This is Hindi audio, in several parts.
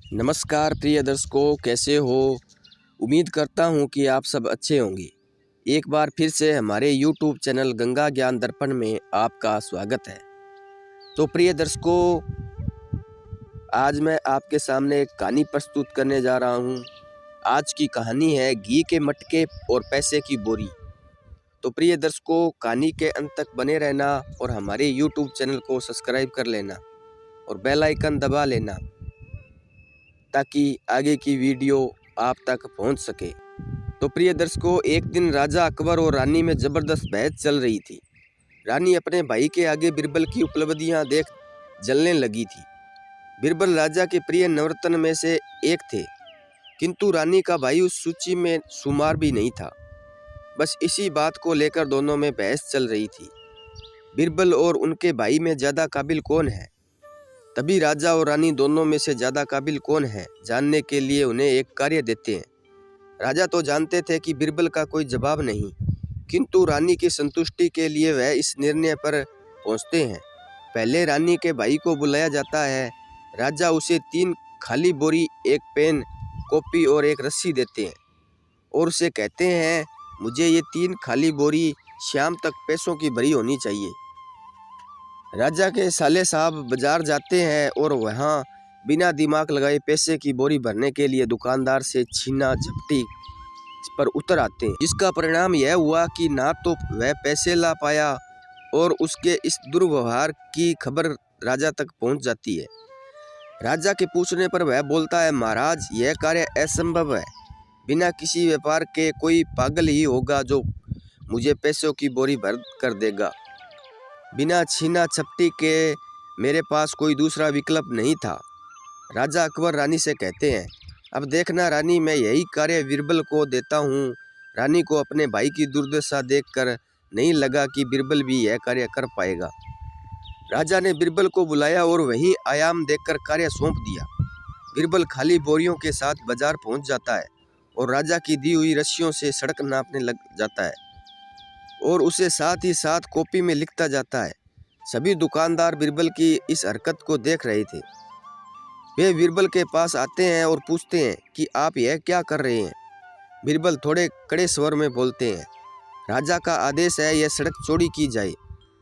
नमस्कार प्रिय दर्शकों, कैसे हो। उम्मीद करता हूँ कि आप सब अच्छे होंगे। एक बार फिर से हमारे YouTube चैनल गंगा ज्ञान दर्पण में आपका स्वागत है। तो प्रिय दर्शकों, आज मैं आपके सामने एक कहानी प्रस्तुत करने जा रहा हूँ। आज की कहानी है घी के मटके और पैसे की बोरी। तो प्रिय दर्शकों, कहानी के अंत तक बने रहना और हमारे YouTube चैनल को सब्सक्राइब कर लेना और बेल आइकन दबा लेना ताकि आगे की वीडियो आप तक पहुंच सके। तो प्रिय दर्शकों, एक दिन राजा अकबर और रानी में ज़बरदस्त बहस चल रही थी। रानी अपने भाई के आगे बीरबल की उपलब्धियां देख जलने लगी थी। बीरबल राजा के प्रिय नवरत्न में से एक थे, किंतु रानी का भाई उस सूची में शुमार भी नहीं था। बस इसी बात को लेकर दोनों में बहस चल रही थी। बीरबल और उनके भाई में ज़्यादा काबिल कौन है। तभी राजा और रानी दोनों में से ज़्यादा काबिल कौन है जानने के लिए उन्हें एक कार्य देते हैं। राजा तो जानते थे कि बीरबल का कोई जवाब नहीं, किंतु रानी की संतुष्टि के लिए वह इस निर्णय पर पहुंचते हैं। पहले रानी के भाई को बुलाया जाता है। राजा उसे 3 खाली बोरी, एक पेन, कॉपी और एक रस्सी देते हैं और उसे कहते हैं, मुझे ये 3 खाली बोरी शाम तक पैसों की भरी होनी चाहिए। राजा के साले साहब बाजार जाते हैं और वहाँ बिना दिमाग लगाए पैसे की बोरी भरने के लिए दुकानदार से छीना झपटी पर उतर आते हैं, जिसका परिणाम यह हुआ कि ना तो वह पैसे ला पाया और उसके इस दुर्व्यवहार की खबर राजा तक पहुंच जाती है। राजा के पूछने पर वह बोलता है, महाराज, यह कार्य असंभव है। बिना किसी व्यापार के कोई पागल ही होगा जो मुझे पैसों की बोरी भर कर देगा। बिना छीना झपटी के मेरे पास कोई दूसरा विकल्प नहीं था। राजा अकबर रानी से कहते हैं, अब देखना रानी, मैं यही कार्य बीरबल को देता हूँ। रानी को अपने भाई की दुर्दशा देखकर नहीं लगा कि बीरबल भी यह कार्य कर पाएगा। राजा ने बीरबल को बुलाया और वही आयाम देखकर कार्य सौंप दिया। बीरबल खाली बोरियों के साथ बाजार पहुंच जाता है और राजा की दी हुई रस्सियों से सड़क नापने लग जाता है और उसे साथ ही साथ कॉपी में लिखता जाता है। सभी दुकानदार बीरबल की इस हरकत को देख रहे थे। वे बीरबल के पास आते हैं और पूछते हैं कि आप यह क्या कर रहे हैं। बीरबल थोड़े कड़े स्वर में बोलते हैं, राजा का आदेश है यह सड़क चौड़ी की जाए।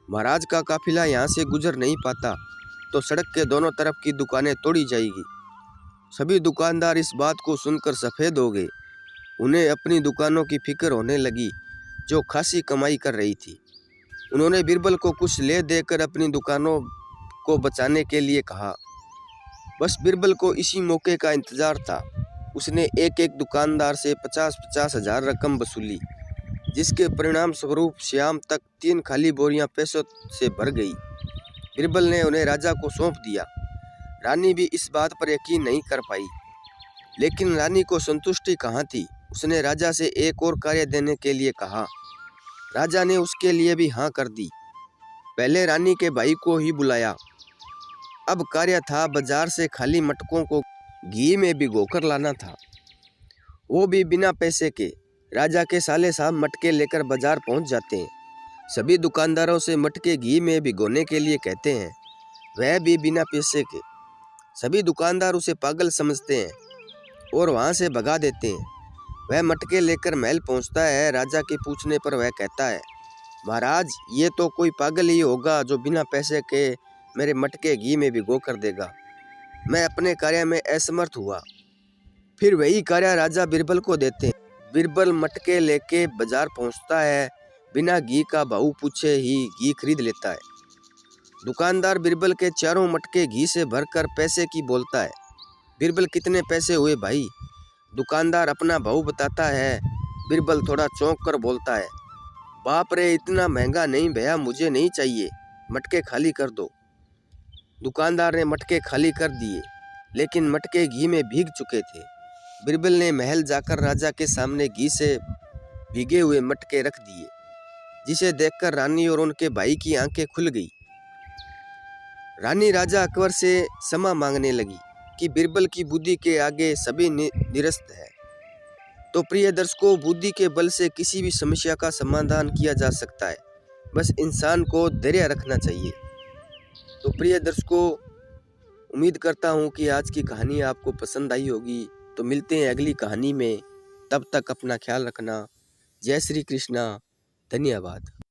महाराज का काफिला यहाँ से गुजर नहीं पाता तो सड़क के दोनों तरफ की दुकानें तोड़ी जाएगी। सभी दुकानदार इस बात को सुनकर सफ़ेद हो गए। उन्हें अपनी दुकानों की फिक्र होने लगी जो खासी कमाई कर रही थी। उन्होंने बीरबल को कुछ ले देकर अपनी दुकानों को बचाने के लिए कहा। बस बीरबल को इसी मौके का इंतजार था। उसने एक एक दुकानदार से 50-50 हजार रकम वसूली, जिसके परिणाम स्वरूप शाम तक 3 खाली बोरियां पैसों से भर गई। बीरबल ने उन्हें राजा को सौंप दिया। रानी भी इस बात पर यकीन नहीं कर पाई, लेकिन रानी को संतुष्टि कहाँ थी। उसने राजा से एक और कार्य देने के लिए कहा। राजा ने उसके लिए भी हाँ कर दी। पहले रानी के भाई को ही बुलाया। अब कार्य था बाजार से खाली मटकों को घी में भिगोकर लाना था, वो भी बिना पैसे के। राजा के साले साहब मटके लेकर बाजार पहुंच जाते हैं। सभी दुकानदारों से मटके घी में भिगोने के लिए कहते हैं, वह भी बिना पैसे के। सभी दुकानदार उसे पागल समझते हैं और वहां से भगा देते हैं। वह मटके लेकर महल पहुंचता है। राजा के पूछने पर वह कहता है, महाराज, ये तो कोई पागल ही होगा जो बिना पैसे के मेरे मटके घी में भिगो कर देगा। मैं अपने कार्य में असमर्थ हुआ। फिर वही कार्य राजा बीरबल को देते हैं। बीरबल मटके लेके बाजार पहुंचता है। बिना घी का भाव पूछे ही घी खरीद लेता है। दुकानदार बीरबल के चारों मटके घी से भरकर पैसे की बोलता है। बीरबल, कितने पैसे हुए भाई? दुकानदार अपना भाव बताता है। बीरबल थोड़ा चौंक कर बोलता है, बाप रे, इतना महंगा नहीं भैया, मुझे नहीं चाहिए, मटके खाली कर दो। दुकानदार ने मटके खाली कर दिए, लेकिन मटके घी में भीग चुके थे। बीरबल ने महल जाकर राजा के सामने घी से भीगे हुए मटके रख दिए, जिसे देखकर रानी और उनके भाई की आंखें खुल गई। रानी राजा अकबर से क्षमा मांगने लगी कि बीरबल की बुद्धि के आगे सभी निरस्त है। तो प्रिय दर्शकों, बुद्धि के बल से किसी भी समस्या का समाधान किया जा सकता है। बस इंसान को धैर्य रखना चाहिए। तो प्रिय दर्शकों, उम्मीद करता हूँ कि आज की कहानी आपको पसंद आई होगी। तो मिलते हैं अगली कहानी में, तब तक अपना ख्याल रखना। जय श्री कृष्णा। धन्यवाद।